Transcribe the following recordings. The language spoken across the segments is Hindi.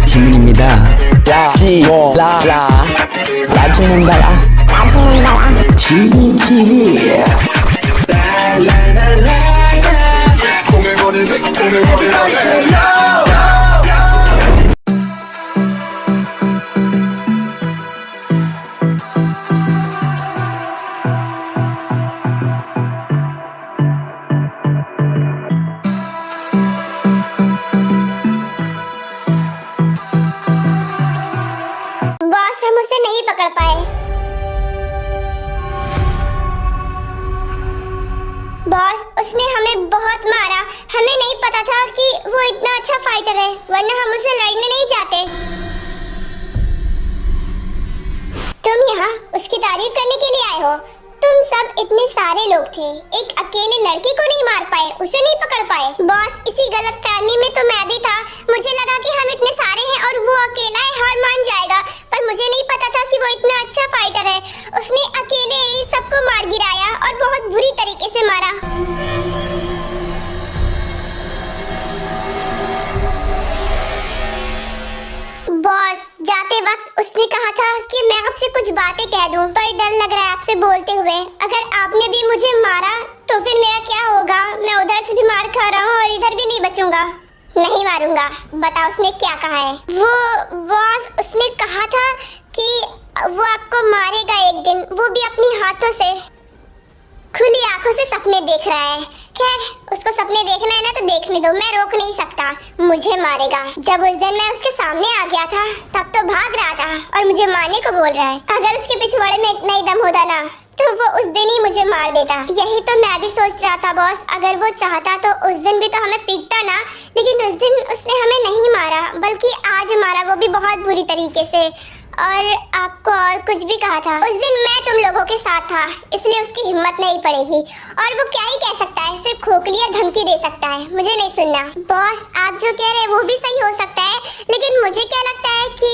지문입니다. 라지몬달라 지문 TV. बॉस हम उसे नहीं पकड़ पाए। बॉस उसने हमें बहुत मारा। हमें नहीं पता था कि वो इतना अच्छा फाइटर है, वरना हम उसे लड़ने नहीं जाते। तुम यहाँ उसकी तारीफ करने के लिए आए हो? तुम सब इतने सारे लोग थे, एक अकेले लड़की को नहीं मार पाए, उसे नहीं पकड़ पाए। बॉस इसी गलतफहमी में तो मैं भी था। मुझे लगा कि हम इतने सारे हैं और वो अकेला है, हार मान जाएगा, पर मुझे नहीं पता था कि वो इतना अच्छा फाइटर है। उसने अकेले ही सबको मार गिराया और बहुत बुरी तरीके से मारा। बॉस जाते वक्त उसने कहा था कि मैं आपसे कुछ बातें कह दूं, पर डर लग रहा है आपसे बोलते हुए। अगर आपने भी मुझे मारा तो फिर मेरा क्या होगा? मैं उधर से भी मार खा रहा हूँ और इधर भी नहीं बचूंगा। नहीं मारूंगा। बताओ उसने क्या कहा है? वो बॉस उसने कहा था कि वो आपको मारेगा एक दिन, वो भी अपनी हाथों से। खुली आंखों से सपने देख रहा है। खैर उसको सपने देखना है ना तो देखने दो, मैं रोक नहीं सकता। मुझे मारेगा। जब उस दिन मैं उसके सामने आ गया था तब तो भाग रहा था और मुझे मारने को बोल रहा है। अगर उसके पिछवाड़े में इतना ही दम होता ना तो वो उस दिन ही मुझे मार देता। यही तो मैं भी सोच रहा था बॉस। अगर वो चाहता तो उस दिन भी तो हमें पीटता ना, लेकिन उस दिन उसने हमें नहीं मारा बल्कि आज मारा, वो भी बहुत बुरी तरीके से। और आपको और कुछ भी कहा था। उस दिन मैं तुम लोगों के साथ था, इसलिए उसकी हिम्मत नहीं पड़ेगी। और वो क्या ही कह सकता है, सिर्फ खोखली या धमकी दे सकता है, मुझे नहीं सुनना। बॉस आप जो कह रहे हैं वो भी सही हो सकता है, लेकिन मुझे क्या लगता है कि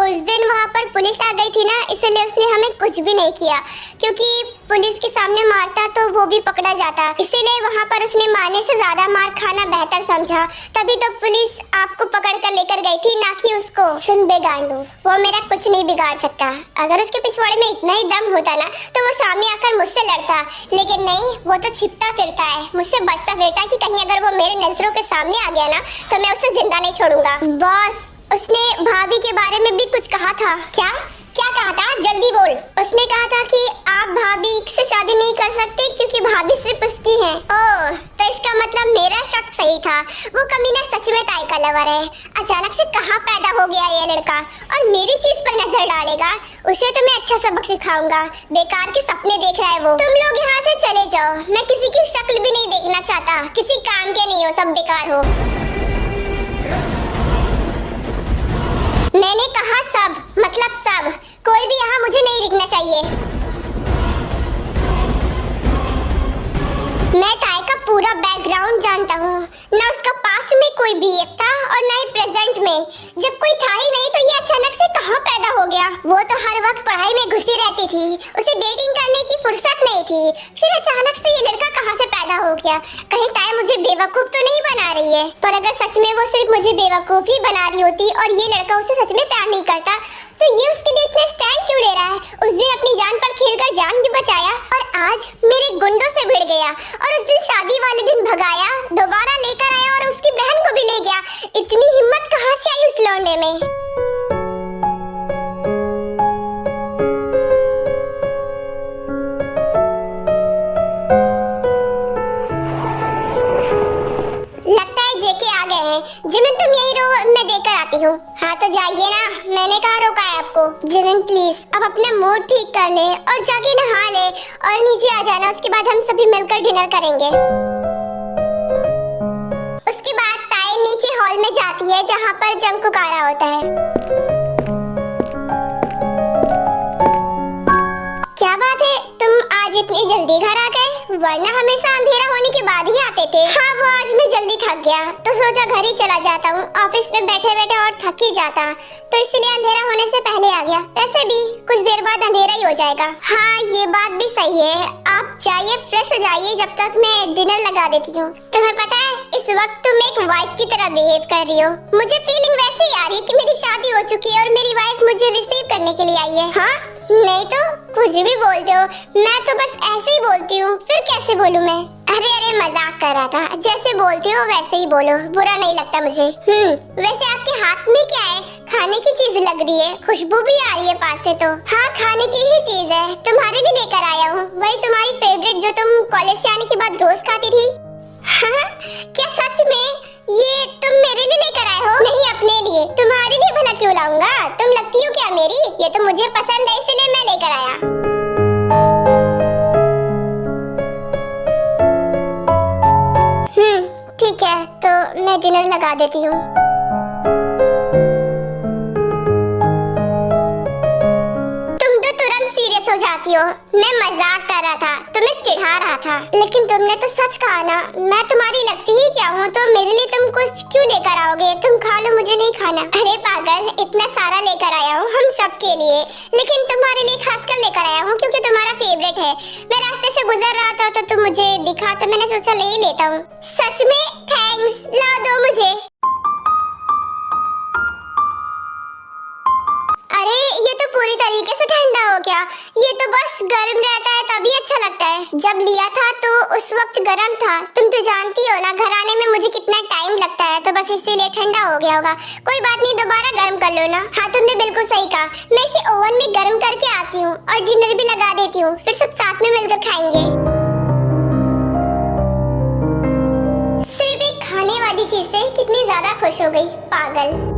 उस दिन वहाँ पर पुलिस आ गई थी ना, इसलिए उसने हमें कुछ भी नहीं किया। क्योंकि पुलिस के सामने मारता तो वो भी पकड़ा जाता, इसीलिए वहाँ पर उसने मारने से ज्यादा मार खाना बेहतर समझा। तभी तो पुलिस आपको पकड़ कर लेकर गई थी, ना कि उसको। सुन बेगांडू, वो मेरा कुछ नहीं बिगाड़ सकता। अगर उसके पिछवाड़े में इतना ही दम होता ना तो वो सामने आकर मुझसे लड़ता, लेकिन नहीं, वो तो छिपता फिरता है, मुझसे बचता फिरता है कि कहीं अगर वो मेरे नजरों के सामने आ गया ना तो मैं उसे जिंदा नहीं छोड़ूंगा। बॉस उसने भाभी के बारे में भी कुछ कहा था। क्या कहा था? जल्दी बोल। उसने कहा था कि आप भाभी से शादी नहीं कर सकते क्योंकि भाभी सिर्फ उसकी है। ओह, तो इसका मतलब मेरा शक सही था। वो कमीना सच में ताई का लवर है। अचानक से कहाँ पैदा हो गया ये लड़का और मेरी चीज पर नजर डालेगा। उसे तो मैं अच्छा सबक सिखाऊंगा। बेकार के सपने देख रहा है वो। तुम लोग यहाँ से चले जाओ, मैं किसी की शक्ल भी नहीं देखना चाहता। किसी काम के नहीं हो, सब बेकार हो। मैंने कहा सब, मतलब सब। कोई भी यहाँ मुझे नहीं दिखना चाहिए। मैं ताई का पूरा बैकग्राउंड जानता हूँ, ना उसका पास्ट में कोई बीएफ था और ना ही प्रेजेंट में। जब कोई था ही नहीं तो ये अचानक से कहाँ पैदा हो गया? वो तो हर वक्त पढ़ाई में घुसी रहती थी, उसे डेटिंग करने की फुर्सत नहीं थी। फिर अचानक से ये लड़का कहाँ से पैदा हो गया? कहीं ताई मुझे बेवकूफ तो नहीं बना रही है? पर अगर सच में वो सिर्फ मुझे बेवकूफ ही बना रही होती और ये लड़का उसे सच में प्यार नहीं करता तो ये उसके लिए इतना स्टैंड क्यों ले रहा है? उस दिन अपनी जान पर खेलकर जान भी बचाया और आज मेरे गुंडों से भिड़ गया। और उस दिन शादी वाले दिन भगाया, दोबारा लेकर आया और उसकी बहन को भी ले गया। इतनी हिम्मत कहाँ से आई उस लौंडे में? लगता है जेके आ गए हैं। जिमिन तुम यही रहो, मैं देकर आती हूँ। हाँ तो जाइए ना, मैंने कहा रोका है आपको। जिमिन प्लीज अब अपना मूड ठीक कर ले और जाके नहा ले और नीचे आ जाना। उसके बाद हम सभी मिलकर डिनर करेंगे। उसके बाद ताई नीचे हॉल में जाती है जहाँ पर जंकुक आ रहा होता है। क्या बात है, तुम आज इतनी जल्दी घर आ गए? वरना हमेशा अंधेरा होने के बाद ही आते थे। हाँ वो आज मैं जल्दी थक गया तो सोचा घर ही चला जाता हूँ। ऑफिस में बैठे बैठे और थक ही जाता तो इसलिए अंधेरा होने से पहले आ गया। वैसे भी कुछ देर बाद अंधेरा ही हो जाएगा। हाँ ये बात भी सही है। आप जाइए फ्रेश हो जाइए, जब तक मैं डिनर लगा देती हूँ। तुम्हें पता है इस वक्त तुम एक वाइफ की तरह बिहेव कर रही हो। मुझे फीलिंग वैसे ही आ रही है कि शादी हो चुकी है और मेरी वाइफ मुझे रिसीव करने के लिए आई है। हाँ नहीं तो कुछ भी बोलते हो, मैं तो बस ऐसे ही बोलती हूँ, फिर कैसे बोलूँ मैं? अरे अरे मजाक कर रहा था, जैसे बोलती हो वैसे ही बोलो, बुरा नहीं लगता मुझे। वैसे आपके हाथ में क्या है? खाने की चीज लग रही है, खुशबू भी आ रही है पास से तो। हाँ खाने की ही चीज है, तुम्हारे लिए लेकर आया हूँ, वही तुम्हारी फेवरेट जो तुम कॉलेज से आने के बाद रोज खाती थी। हाँ क्या सच में? ये तुम मेरे लिए लेकर आए हो? नहीं अपने लिए, तुम्हारे लिए भला क्यों लाऊंगा? तुम लगती हो क्या मेरी? ये तो मुझे पसंद है इसलिए मैं लेकर आया। ठीक है तो मैं डिनर लगा देती हूँ। तुम तो तुरंत सीरियस हो जाती हो। मैं मजाक कर रहा था, तुम्हें चिढ़ा रहा था, लेकिन तुमने तो सच कहा ना। मैं तुम्हारी लगती ही क्या हूँ? तो मेरे लिए तुम कुछ क्यों लेकर आओगे? तुम खा लो, मुझे नहीं खाना। अरे पागल, इतना सारा लेकर आया हूँ हम सब के लिए, लेकिन तुम्हारे लिए खासकर लेकर आया हूँ क्योंकि तुम्हारा फेवरेट है। मैं रास्ते से गुजर रहा था तो तुम मुझे दिखा तो मैंने सोचा ले ही लेता हूँ। सच में थैंक्स, ला दो मुझे। अरे ये तो पूरी तरीके से ठंडा हो गया। ये तो बस गर्म रहता है तभी अच्छा लगता है। जब लिया था तो उस वक्त गर्म था। तुम तो जानती हो ना घर आने में मुझे कितना टाइम लगता है, तो बस इसीलिए ठंडा हो गया होगा। कोई बात नहीं, दोबारा गर्म कर लो ना। हाँ तुमने बिल्कुल सही कहा, मैं इसे ओवन में गर्म करके आती हूँ और डिनर भी लगा देती हूँ, फिर सब साथ में मिलकर खाएंगे। सिर्फ एक खाने वाली चीज से कितनी ज्यादा खुश हो गई, पागल।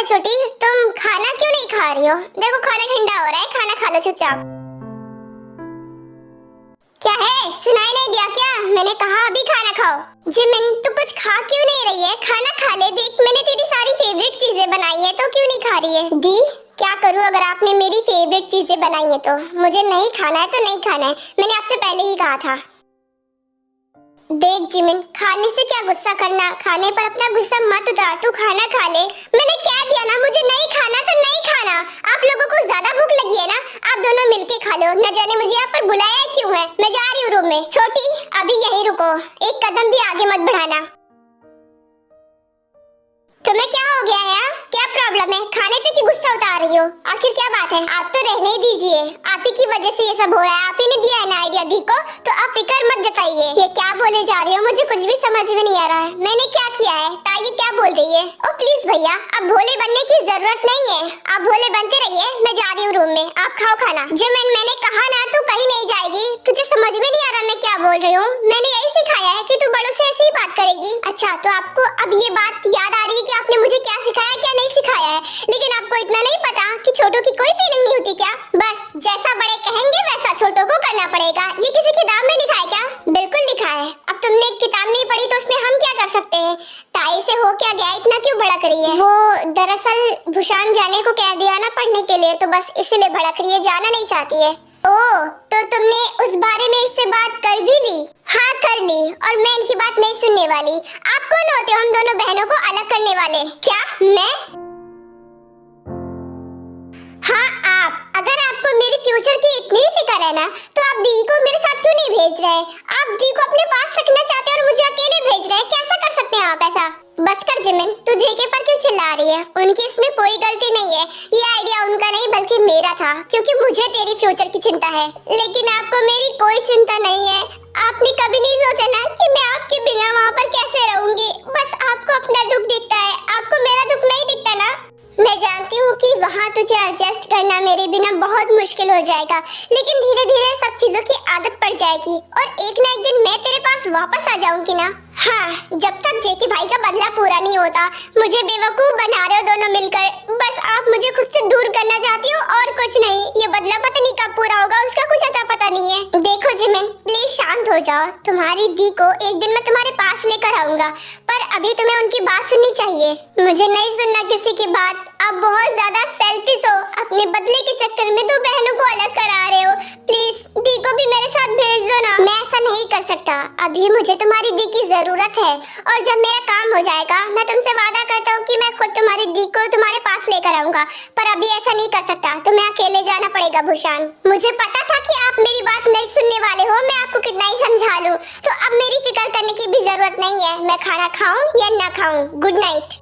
छोटी तुम खाना क्यों नहीं खा रही हो? देखो खाना ठंडा हो रहा है, खाना खा लो चुपचाप। क्या है, सुनाई नहीं दिया क्या? मैंने कहा अभी खाना खाओ। जिमिन तू कुछ खा क्यों नहीं रही है? खाना खा ले, देख मैंने तेरी सारी फेवरेट चीजें बनाई है, तो क्यों नहीं खा रही है? दी क्या करूँ अगर आपने मेरी फेवरेट चीजें बनाई है तो? मुझे नहीं खाना है तो नहीं खाना है, मैंने आपसे पहले ही कहा था। देख जिमिन, खाने से क्या गुस्सा करना, खाने पर अपना गुस्सा मत उतार, तू खाना खा ले। मैंने क्या दिया ना, मुझे नहीं खाना तो नहीं खाना। आप लोगों को ज्यादा भूख लगी है ना, आप दोनों मिलके खा लो। न जाने मुझे यहाँ पर बुलाया क्यों है। मैं जा रही हूँ रूम में। छोटी अभी यहीं रुको, एक कदम भी आगे मत बढ़ाना। तुम्हें क्या हो गया है? क्या प्रॉब्लम है? खाने पे क्यों गुस्सा उतार रही हो? आखिर क्या बात है? आप तो रहने ही दीजिए, आप ही की वजह से ये सब हो रहा है। आप ही ने दिया है ना आइडिया दी को, तो आप फिक्र मत जताइए। ये क्या बोले जा रही हो, मुझे कुछ भी समझ में नहीं आ रहा है। मैंने क्या किया है? ताई क्या बोल रही है? ओ प्लीज भैया, अब भोले बनने की जरूरत नहीं है, आप भोले बनते रहिए। मैं जा रही हूँ रूम में, आप खाओ खाना। जिमिन मैंने कहा ना तू कहीं नहीं जाएगी। तुझे समझ में नहीं आ रहा मैं क्या बोल रही हूँ? मैंने यही सिखाया है कि तू बड़ों से ऐसी ही बात करेगी। अच्छा तो आपको अब ये बात याद आ रही है कि आपने मुझे क्या सिखाया क्या नहीं सिखाया है, लेकिन आपको इतना नहीं पता कि छोटों की कोई फीलिंग नहीं होती क्या? बस जैसा बड़े कहेंगे वैसा छोटों को करना पड़ेगा। ये किसी किताब में लिखा है क्या? बिल्कुल लिखा है। अब तुमने एक किताब नहीं पढ़ी तो उसमें हम क्या कर सकते हैं? ताई से हो क्या गया, इतना क्यों भड़क रही है? वो दरअसल भूषान जाने को कह दिया ना पढ़ने के लिए, तो बस इसीलिए भड़क रही है, जाना नहीं चाहती है। ओह तो तुमने उस बारे में इससे बात कर भी ली? हाँ कर ली, और मैं इनकी बात नहीं सुनने वाली। आप कौन होते हो हम दोनों बहनों को अलग करने वाले? क्या मैं? हाँ आप। अगर आपको मेरे फ्यूचर की इतनी फिक्र है ना, तो आप दी को मेरे साथ क्यों नहीं भेज रहे? आप दी को अपने पास रखना चाहते हैं और मुझे अकेले भेज रहे हैं, कैसा कर सकते हैं आप ऐसा? बस कर जिमिन, तू जेके पर क्यों चिल्ला रही है? उनकी इसमें कोई गलती नहीं है, ये आइडिया उनका नहीं बल्कि मेरा था, क्योंकि मुझे तेरी फ्यूचर की चिंता है। लेकिन आपको मेरी कोई चिंता नहीं है। आपने कभी नहीं सोचा ना कि मैं आपके बिना वहाँ पर कैसे रहूंगी? बस आपको अपना दुख दिखता है, आपको मेरा दुख नहीं दिखता ना। मैं जानती हूँ कि वहाँ तुझे एडजस्ट करना मेरे बिना बहुत मुश्किल हो जाएगा, लेकिन धीरे धीरे सब चीजों की आदत पड़ जाएगी और एक ना एक दिन मैं तेरे पास वापस आ जाऊंगी ना। हाँ जब तक जेके भाई का बदला पूरा नहीं होता। मुझे बेवकूफ बना रहे हो दोनों मिलकर, बस आप मुझे खुद से दूर करना चाहती हो और कुछ नहीं। ये बदला पता नहीं कब पूरा होगा, उसका कुछ अता पता नहीं है। देखो जिमिन प्लीज शांत हो जाओ, तुम्हारी दी को एक दिन मैं तुम्हारे पास लेकर आऊंगा, पर अभी तुम्हें उनकी बात सुननी चाहिए। मुझे नहीं सुनना किसी की बात। आप बहुत ज्यादा सेल्फिश हो, अपने बदले के चक्कर में दो बहनों को अलग करा रहे हो। प्लीज दी को भी मेरे साथ भेज दो ना। मैं ऐसा नहीं कर सकता, अभी मुझे तुम्हारी दी की जरूरत है, और जब मेरा काम हो जाएगा मैं तुमसे वादा करता हूँ कि मैं खुद तुम्हारी दी को जाऊंगा, पर अभी ऐसा नहीं कर सकता, तुम्हें अकेले जाना पड़ेगा भूषण। मुझे पता था कि आप मेरी बात नहीं सुनने वाले हो, मैं आपको कितना ही समझा लूं, तो अब मेरी फिक्र करने की भी जरूरत नहीं है। मैं खाना खाऊं या ना खाऊं, गुड नाइट।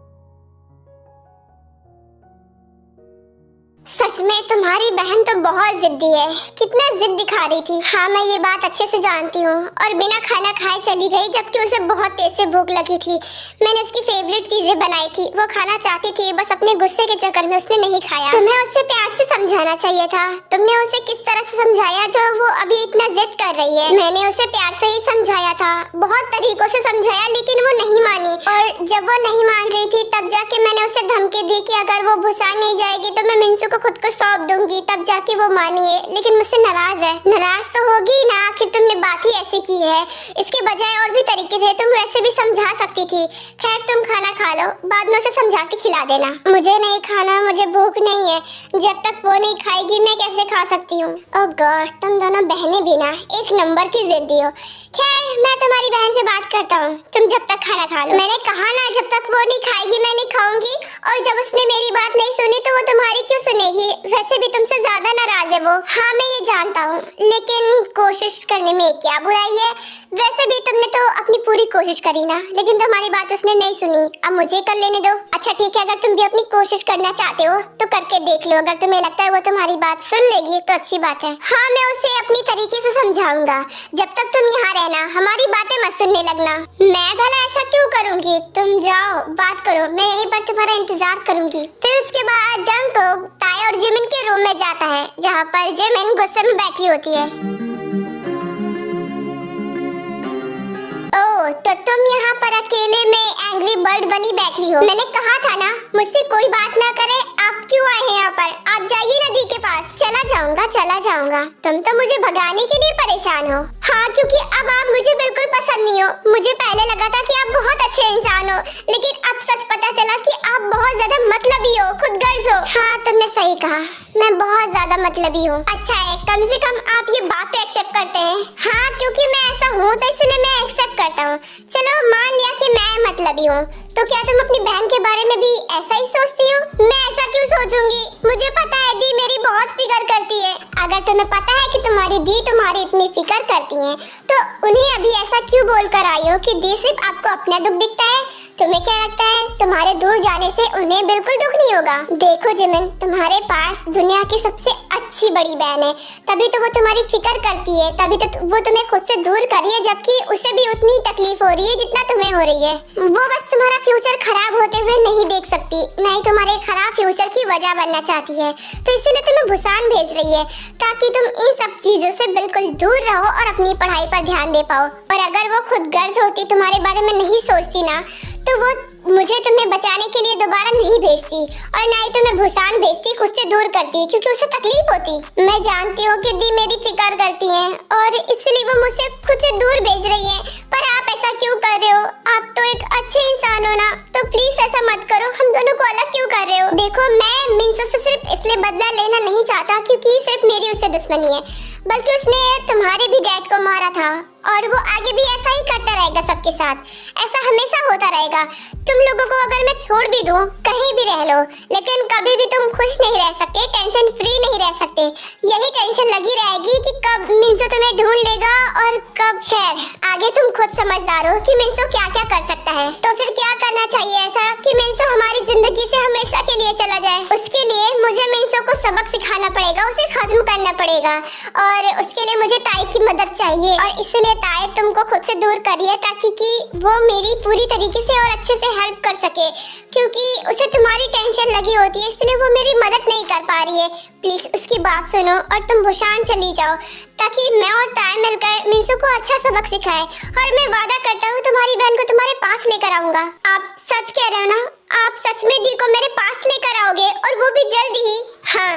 सच में तुम्हारी बहन तो बहुत जिद्दी है, कितना जिद दिखा रही थी। हाँ मैं ये बात अच्छे से जानती हूँ, और बिना खाना खाए चली गई, जबकि उसे बहुत तेज से भूख लगी थी। मैंने उसकी फेवरेट चीजें बनाई थी, वो खाना चाहती थी, बस अपने गुस्से के चक्कर में उसने नहीं खाया। तुम्हें उसे प्यार से समझाना चाहिए था। तुमने उसे किस तरह से समझाया जो वो अभी इतना जिद कर रही है? मैंने उसे प्यार से ही समझाया था, बहुत तरीकों से समझाया, लेकिन वो नहीं मानी। और जब वो नहीं मान रही थी तब जाके मैंने उसे धमकी दी कि अगर वो भुसान नहीं जाएगी तो मैं मिंसू को खुद को सौंप दूंगी, तब जाके वो मानी है। लेकिन मुझसे नाराज है। नाराज तो होगी ना, आखिर तुमने बात ही ऐसी की है। इसके बजाय और भी तरीके थे, तुम वैसे भी समझा सकती थी। खैर तुम खाना खा लो, बाद में उसे समझा के खिला देना। मुझे नहीं खाना, मुझे भूख नहीं है। जब तक वो नहीं खाएगी मैं कैसे खा सकती हूँ? ओह गॉड, तुम दोनों बहनें भी ना एक नंबर की जिद्दी हो। खैर मैं तुम्हारी बहन से बात करता हूँ, तुम जब तक खाना खा लो। मैंने कहा ना, जब तक वो नहीं खाएगी मैं नहीं खाऊंगी, और जब उसने मेरी बात नहीं सुनी तो वो तुम्हारी क्यों सुनेगी? वैसे भी तुमसे ज्यादा नाराज है वो। हाँ मैं ये जानता हूँ, लेकिन कोशिश करने में क्या बुराई है? वैसे भी तुमने तो अपनी पूरी कोशिश करी ना, लेकिन तुम्हारी बात उसने नहीं सुनी। अब मुझे कर लेने दो। अच्छा ठीक है, अगर तुम भी अपनी कोशिश करना चाहते हो तो करके देख लो। अगर तुम्हें लगता है वो तुम्हारी बात सुन लेगी तो अच्छी बात है। हाँ मैं उसे अपनी तरीके से समझाऊंगा। जब तक तुम यहाँ रहना, हमारी बातें मत सुनने लगना। मैं भला ऐसा क्यों करूँगी? तुम जाओ बात करो, मैं यहीं पर तुम्हारा इंतजार करूँगी। फिर उसके बाद जंगकोक ताई और जिमिन के रूम में जाता है, जहाँ पर जिमिन गुस्से में बैठी होती है। ओह तो तुम यहाँ पर अकेले में एंग्री बर्ड बनी बैठी हो। मैंने कहा था ना मुझसे कोई बात ना करे। आप क्यों आए हैं यहाँ पर? आप जाइए नदी के पास। चला जाऊंगा चला जाऊंगा। तुम तो मुझे भगाने के लिए परेशान हो। हाँ क्योंकि अब आप मुझे बिल्कुल पसंद नहीं हो। मुझे पहले लगा था कि आप बहुत अच्छे इंसान हो, लेकिन अब सच पता चला कि आप बहुत ज्यादा मतलबी हो, खुदगर्ज हो। हाँ तुमने सही कहा, मैं बहुत ज्यादा मतलबी हूँ। अच्छा है, कम से कम आप ये बात तो एक्सेप्ट करते हैं। हाँ क्योंकि मैं ऐसा हूँ तो इसलिए मैं एक्सेप्ट करता हूँ। चलो मान लिया कि मैं मतलबी हूँ, तो क्या तुम अपनी बहन के बारे में भी ऐसा ही सोचती हो? मैं ऐसा क्यों सोचूंगी? मुझे पता है दी मेरी बहुत फिक्र करती है। अगर तुम्हें पता है कि तुम्हारी दी तुम्हारी इतनी फिक्र करती है, तो उन्हें अभी ऐसा क्यों बोल कर आई हो कि दी सिर्फ आपको अपना दुख दिखता है? तुम्हें क्या लगता है तुम्हारे दूर जाने से उन्हें बिल्कुल दुख नहीं होगा? देखो जिमिन, तुम्हारे पास दुनिया की सबसे अच्छी बड़ी बहन है, तभी तो वो तुम्हारी फिक्र करती है, तभी तो वो तुम्हें खुद से दूर कर रही है, जबकि उसे भी उतनी तकलीफ हो रही है जितना तुम्हें हो रही है। वो बस तुम्हारा फ्यूचर खराब होते हुए नहीं देख सकती, न ही तुम्हारे खराब फ्यूचर की वजह बनना चाहती है, तो इसीलिए तुम्हें भूसान भेज रही है, ताकि तुम इन सब चीजों से बिल्कुल दूर रहो और अपनी पढ़ाई पर ध्यान दे पाओ। और अगर वो खुद गर्ज होती, तुम्हारे बारे में नहीं सोचती ना, तो वो मुझे तुम्हें बचाने के लिए दोबारा नहीं भेजती, और ना ही तुम्हें भूसान भेजती, खुद से दूर करती, क्योंकि उसे तकलीफ होती। मैं जानती हूँ कि दी मेरी फिक्र करती है और इसलिए वो मुझसे खुद से दूर भेज रही है, पर आप ऐसा क्यों कर रहे हो? आप तो एक अच्छे इंसान हो ना, तो प्लीज ऐसा मत करो। हम दोनों को अलग क्यों कर रहे हो? देखो मैं मिंसू से सिर्फ इसलिए बदला लेना नहीं चाहता क्योंकि सिर्फ मेरी उससे दुश्मनी है, बल्कि उसने तुम्हारे भी डैड को मारा था, और वो आगे भी ऐसा ही करता रहेगा सबके साथ। ऐसा हमेशा होता रहेगा। तुम लोगों को अगर मैं छोड़ भी दूं, कहीं भी रह लो, लेकिन कभी भी तुम खुश नहीं रह सकते, टेंशन फ्री नहीं रह सकते। यही टेंशन लगी रहेगी कि कब मिंसू तुम्हें ढूंढ लेगा और कब। खैर आगे तुम खुद समझदार हो कि मिंसू क्या क्या कर सकता है, तो फिर क्या करना चाहिए ऐसा कि मिंसू हमारी जिंदगी से हमेशा के लिए चला जाए? उसके लिए मुझे मिंसू को सबक सिखाना पड़ेगा, उसे खत्म करना पड़ेगा, और उसके लिए मुझे ताई की मदद चाहिए, और इसलिए ताई तुमको खुद से दूर करिए ताकि कि वो मेरी पूरी तरीके से और अच्छे से हेल्प कर सके, क्योंकि उसे तुम्हारी टेंशन लगी होती है, इसलिए वो मेरी मदद नहीं कर पा रही है। प्लीज उसकी बात सुनो और तुम भूसान चली जाओ, ताकि मैं और ताई मिलकर मिंसू को अच्छा सबक सिखाएं, और मैं वादा करता हूँ तुम्हारी बहन को तुम्हारे पास लेकर आऊंगा। आप सच कह रहे हो ना? आप सच में दी को मेरे पास लेकर आओगे, और वो भी जल्द ही? हाँ,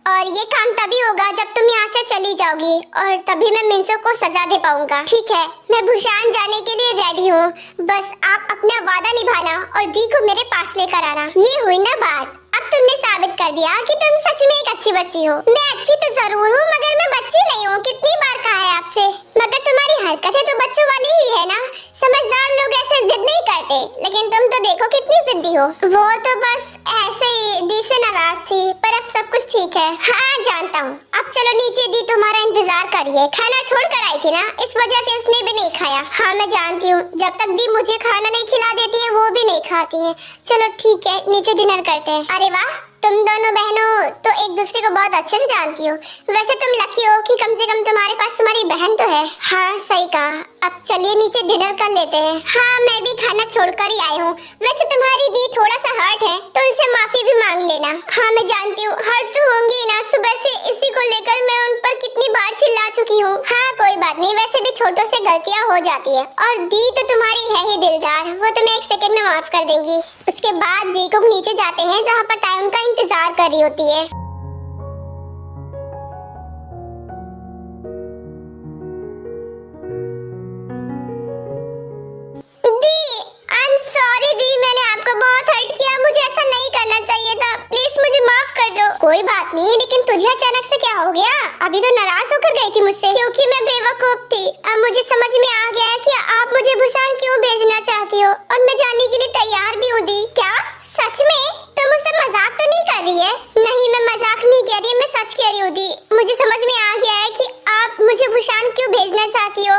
और ये काम तभी होगा जब तुम यहाँ से चली जाओगी, और तभी मैं मिंसू को सजा दे पाऊंगा। ठीक है, मैं भूसान जाने के लिए रेडी हूँ, बस आप अपना वादा निभाना और दी को मेरे पास लेकर आना। ये हुई ना बात? अब तुमने साबित कर दिया कि तुम सच में एक अच्छी बच्ची हो। मैं अच्छी तो जरूर हूँ, मगर मैं बच्ची नहीं हूँ। कितनी बार कहा है आपसे? मगर तुम्हारी हरकतें तो बच्चों वाली ही है ना। समझदार लोग ऐसे जिद नहीं करते, लेकिन तुम तो देखो कितनी जिद्दी हो। वो तो बस ऐसे ही दी से नाराज थी, पर अब सब कुछ ठीक है। हाँ जानता हूँ। अब चलो नीचे, दी तुम्हारा इंतजार कर रही है। खाना छोड़ कर आई थी ना, इस वजह से उसने भी नहीं खाया। हाँ मैं जानती हूँ, जब तक दी मुझे खाना नहीं खिला देती है वो भी नहीं खाती है। चलो ठीक है, नीचे डिनर करते हैं। अरे वाह, तुम दोनों बहनों तो एक दूसरे को बहुत अच्छे से जानती हो। वैसे तुम लकी हो कि कम से कम तुम्हारे पास तुम्हारी बहन तो है। हाँ सही कहा। अब चलिए नीचे डिनर कर लेते हैं। हाँ मैं भी खाना छोड़कर ही आई हूँ। वैसे तुम्हारी दी थोड़ा सा हर्ट है तो इनसे माफी भी मांग लेना। हाँ मैं जानती हूँ, हर्ट तो होंगी ना। सुबह से इसी को लेकर मैं उन पर कितनी बार चिल्ला चुकी हूँ। हाँ कोई बात नहीं, वैसे भी छोटों से गलतियाँ हो जाती है। और दी तो तुम्हारी है ही दिलदार, वो तुम्हें एक सेकंड में माफ कर देंगी। उसके बाद जेकब नीचे जाते हैं जहाँ पर टाई उनका इंतजार कर रही होती है। दी, आई एम सॉरी दी, मैंने आपको बहुत हर्ट किया। मुझे ऐसा नहीं करना चाहिए था, प्लीज मुझे माफ कर दो। कोई बात नहीं, लेकिन तुझे अचानक से क्या हो गया? अभी तो नाराज होकर गई थी मुझसे। क्योंकि मैं बेवकूफ थी। अब मुझे समझ में आ गया है कि आप मुझे भूसान क्यों भेजना चाहती हो, और मैं जाने के लिए तैयार भी हूँ। दी क्या सच में तुम मुझसे मजाक तो नहीं कर रही है? नहीं मैं मजाक नहीं कह रही, मैं सच कह रही हूँ। दी मुझे समझ में आ गया है कि आप मुझे भूसान क्यों भेजना चाहती हो।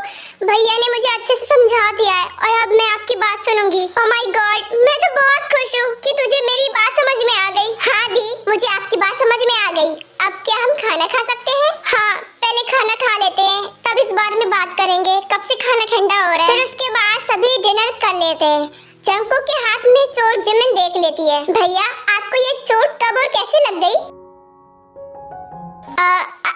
भैया ने मुझे अच्छे से समझा दिया है और अब मैं आपकी बात सुनूंगी। ओह माय गॉड, मैं तो बहुत खुश हूँ कि तुझे मेरी बात समझ में आ गई। हाँ दी, मुझे आपकी बात समझ में आ गई। अब क्या हम खाना खा सकते हैं? हाँ पहले खाना खा लेते हैं, तब इस बारे में बात करेंगे। कब से खाना ठंडा हो रहा है। फिर उसके बाद सभी डिनर कर लेते हैं। चंकू के हाथ में चोट जिमिन देख लेती है। भैया आपको ये चोट कब और कैसे लग गई?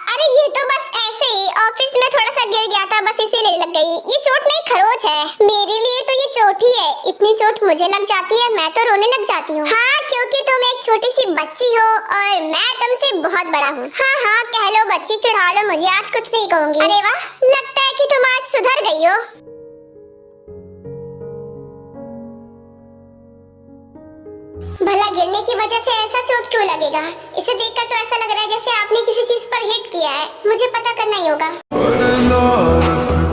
अरे ये तो बस ऐसे ही ऑफिस में थोड़ा सा गिर गया था, बस इसीलिए लग गई। ये चोट नहीं खरोच है। मेरे लिए तो ये चोट ही है। इतनी चोट मुझे लग जाती है मैं तो रोने लग जाती हूँ। हाँ क्योंकि तुम एक छोटी सी बच्ची हो और मैं तुमसे बहुत बड़ा हूँ। हाँ हाँ कह लो बच्ची, चढ़ा लो मुझे, आज कुछ नहीं कहूँगी। अरे वाह, लगता है कि तुम आज सुधर गई हो। भला गिरने की वजह से ऐसा चोट क्यों लगेगा? इसे देखकर तो ऐसा लग रहा है जैसे आपने किसी चीज पर हिट किया है। मुझे पता करना ही होगा।